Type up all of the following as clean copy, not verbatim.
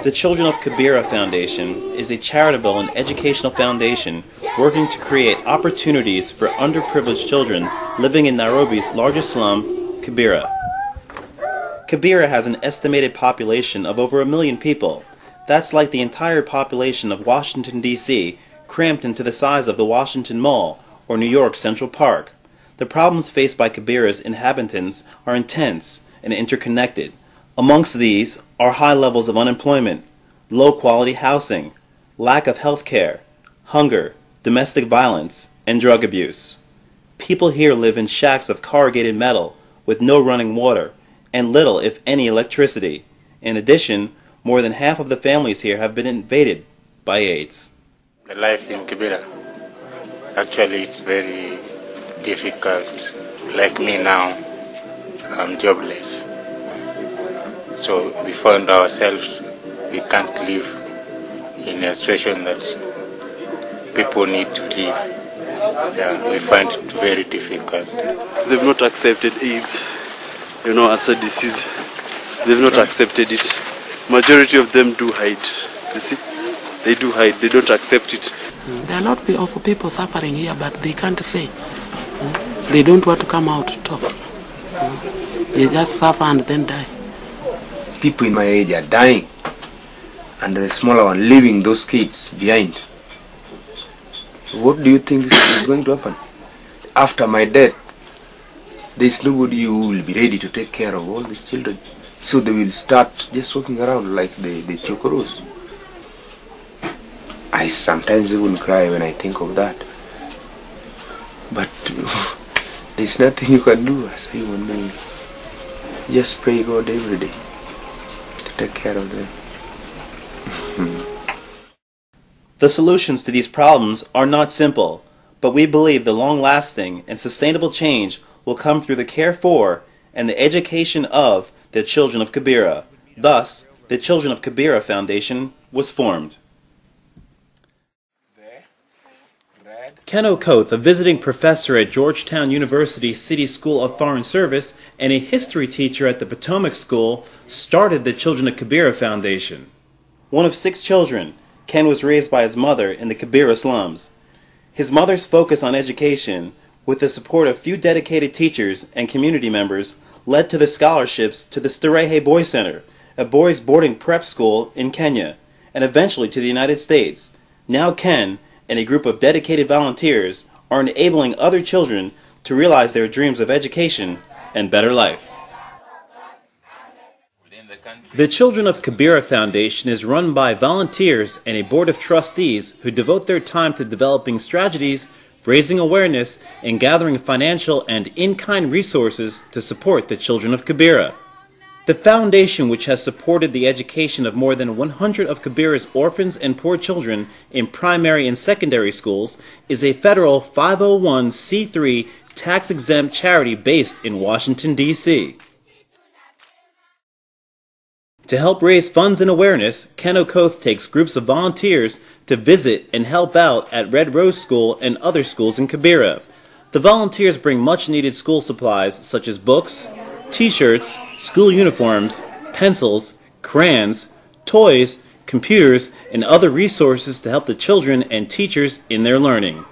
The Children of Kibera Foundation is a charitable and educational foundation working to create opportunities for underprivileged children living in Nairobi's largest slum, Kibera. Kibera has an estimated population of over 1 million people. That's like the entire population of Washington, D.C., cramped into the size of the Washington Mall or New York Central Park. The problems faced by Kibera's inhabitants are intense and interconnected. Amongst these are high levels of unemployment, low-quality housing, lack of health care, hunger, domestic violence, and drug abuse. People here live in shacks of corrugated metal with no running water and little, if any, electricity. In addition, more than half of the families here have been invaded by AIDS. The life in Kibera, actually it's very difficult. Like me now, I'm jobless. So we found ourselves, we can't live in a situation that people need to live. Yeah, we find it very difficult. They've not accepted AIDS, as a disease. They've not accepted it. Majority of them do hide. You see, they do hide. They don't accept it. There are a lot of people suffering here, but they can't say. They don't want to come out to talk. They just suffer and then die. People in my age are dying, and the smaller one leaving those kids behind. What do you think is going to happen? After my death, there is nobody who will be ready to take care of all these children. So they will start just walking around like the chokoros. I sometimes even cry when I think of that. But there's nothing you can do as a human being. Just pray God every day to take care of them. The solutions to these problems are not simple, but we believe the long-lasting and sustainable change will come through the care for and the education of the children of Kibera. Thus, the Children of Kibera Foundation was formed. Ken Okoth, a visiting professor at Georgetown University City School of Foreign Service and a history teacher at the Potomac School, started the Children of Kibera Foundation. One of 6 children, Ken was raised by his mother in the Kibera slums. His mother's focus on education, with the support of few dedicated teachers and community members, led to the scholarships to the Starehe Boys Center, a boys' boarding prep school in Kenya, and eventually to the United States. Now Ken and a group of dedicated volunteers are enabling other children to realize their dreams of education and better life. The Children of Kibera Foundation is run by volunteers and a board of trustees who devote their time to developing strategies, raising awareness, and gathering financial and in-kind resources to support the children of Kibera. The foundation, which has supported the education of more than 100 of Kibera's orphans and poor children in primary and secondary schools, is a federal 501c3 tax-exempt charity based in Washington, D.C. To help raise funds and awareness, Ken Okoth takes groups of volunteers to visit and help out at Red Rose School and other schools in Kibera. The volunteers bring much-needed school supplies such as books, t-shirts, school uniforms, pencils, crayons, toys, computers, and other resources to help the children and teachers in their learning.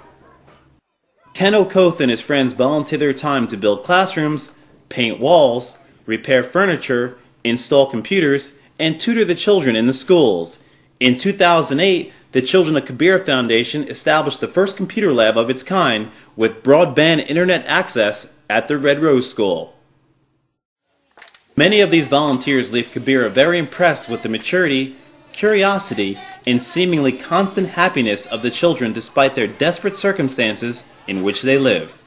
Ken Okoth and his friends volunteer their time to build classrooms, paint walls, repair furniture, install computers, and tutor the children in the schools. In 2008, the Children of Kibera Foundation established the first computer lab of its kind with broadband internet access at the Red Rose School. Many of these volunteers leave Kibera very impressed with the maturity, curiosity, and seemingly constant happiness of the children despite their desperate circumstances in which they live.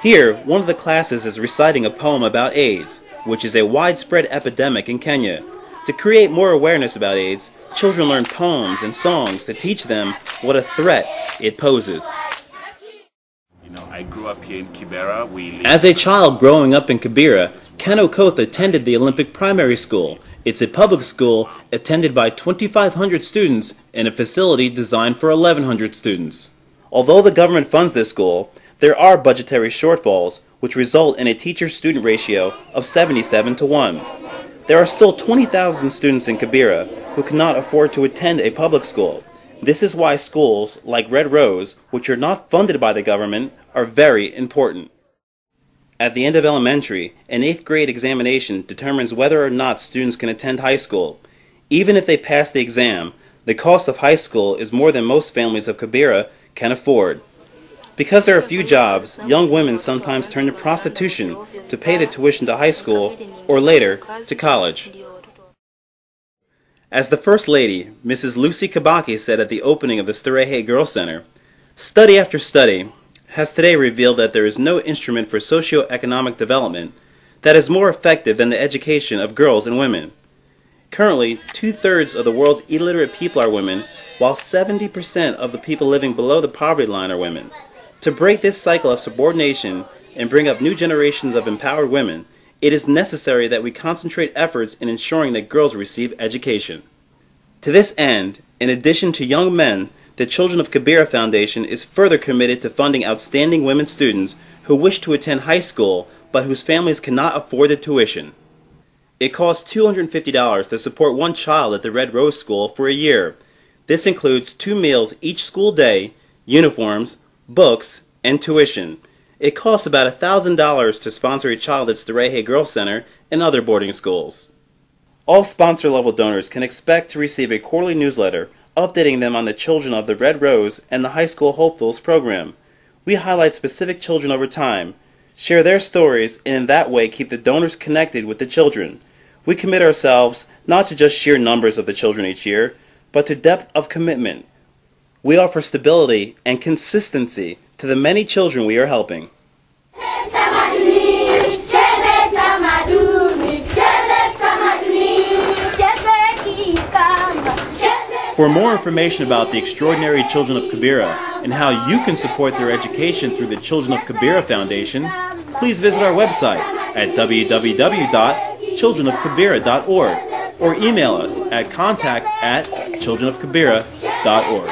Here, one of the classes is reciting a poem about AIDS, which is a widespread epidemic in Kenya. To create more awareness about AIDS, children learn poems and songs to teach them what a threat it poses. I grew up here in Kibera. As a child growing up in Kibera, Ken Okoth attended the Olympic Primary School. It's a public school attended by 2,500 students in a facility designed for 1,100 students. Although the government funds this school, there are budgetary shortfalls which result in a teacher-student ratio of 77 to 1. There are still 20,000 students in Kibera who cannot afford to attend a public school. This is why schools like Red Rose, which are not funded by the government, are very important. At the end of elementary, an 8th grade examination determines whether or not students can attend high school. Even if they pass the exam, the cost of high school is more than most families of Kibera can afford. Because there are few jobs, young women sometimes turn to prostitution to pay the tuition to high school or later to college. As the First Lady, Mrs. Lucy Kabaki, said at the opening of the theRed Girls Center, study after study has today revealed that there is no instrument for socio-economic development that is more effective than the education of girls and women. Currently, 2/3 of the world's illiterate people are women, while 70% of the people living below the poverty line are women. To break this cycle of subordination and bring up new generations of empowered women, it is necessary that we concentrate efforts in ensuring that girls receive education. To this end, in addition to young men, the Children of Kibera Foundation is further committed to funding outstanding women students who wish to attend high school but whose families cannot afford the tuition. It costs $250 to support one child at the Red Rose School for a year. This includes 2 meals each school day, uniforms, books, and tuition. It costs about $1,000 to sponsor a child at theRed Girls Center and other boarding schools. All sponsor-level donors can expect to receive a quarterly newsletter updating them on the children of the Red Rose and the High School Hopefuls program. We highlight specific children over time, share their stories, and in that way keep the donors connected with the children. We commit ourselves not to just sheer numbers of the children each year, but to depth of commitment. We offer stability and consistency to the many children we are helping. For more information about the extraordinary children of Kibera and how you can support their education through the Children of Kibera Foundation, please visit our website at www.childrenofkibera.org or email us at contact@childrenofkibera.org.